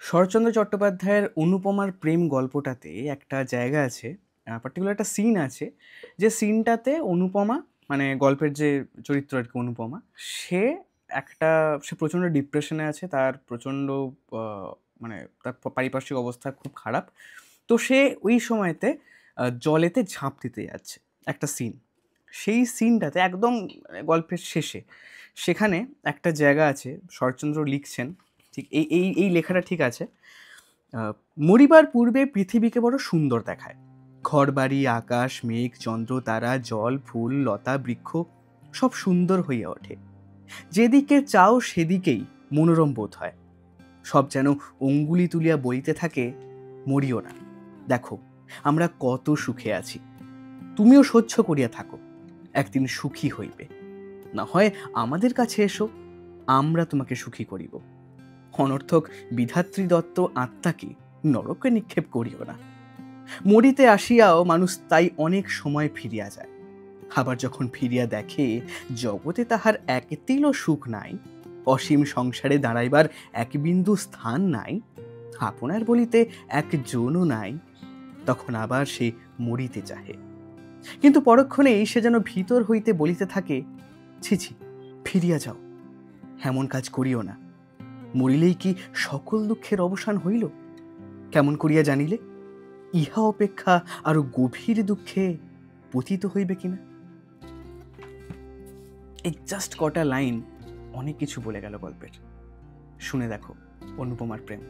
শরৎচন্দ্র চট্টোপাধ্যায়ের অনুপমার প্রেম গল্পটাতে একটা জায়গা আছে, পার্টিকুলার একটা সিন আছে, যে সিনটাতে অনুপমা, মানে গল্পের যে চরিত্র আর কি অনুপমা, সে সে প্রচণ্ড ডিপ্রেশনে আছে, তার প্রচণ্ড মানে তার পারিপার্শ্বিক অবস্থা খুব খারাপ। তো সে ওই সময়তে জলেতে ঝাঁপ দিতে যাচ্ছে, একটা সিন। সেই সিনটাতে একদম গল্পের শেষে সেখানে একটা জায়গা আছে, শরৎচন্দ্র লিখছেন, ঠিক এই এই এই লেখাটা ঠিক আছে। মরিবার পূর্বে পৃথিবীকে বড় সুন্দর দেখায়, ঘরবাড়ি, আকাশ, মেঘ, চন্দ্র, তারা, জল, ফুল, লতা, বৃক্ষ সব সুন্দর হইয়া ওঠে। যেদিকে চাও সেদিকেই মনোরম বোধ হয়। সব যেন অঙ্গুলি তুলিয়া বলিতে থাকে, মরিও না, দেখো আমরা কত সুখে আছি, তুমিও সহ্য করিয়া থাকো, একদিন সুখী হইবে, না হয় আমাদের কাছে এসো, আমরা তোমাকে সুখী করিব। অনর্থক বিধাত্রী দত্ত আত্মাকে নরকে নিক্ষেপ করিও না। মরিতে আসিয়াও মানুষ তাই অনেক সময় ফিরিয়া যায়, আবার যখন ফিরিয়া দেখে জগতে তাহার এক তিলও সুখ নাই, অসীম সংসারে দাঁড়াইবার এক বিন্দু স্থান নাই, আপনার বলিতে এক জনও নাই, তখন আবার সে মরিতে চাহে। কিন্তু পরক্ষণেই সে যেন ভিতর হইতে বলিতে থাকে, ছি ছি, ফিরিয়া যাও, এমন কাজ করিও না, মরিলেই কি সকল দুঃখের অবসান হইল? কেমন করিয়া জানিলে ইহা অপেক্ষা আরো গভীর দুঃখে পতিত হইবে কিনা? এই জাস্ট কটা লাইন অনেক কিছু বলে গেল গল্পের। শুনে দেখো অনুপমার প্রেম।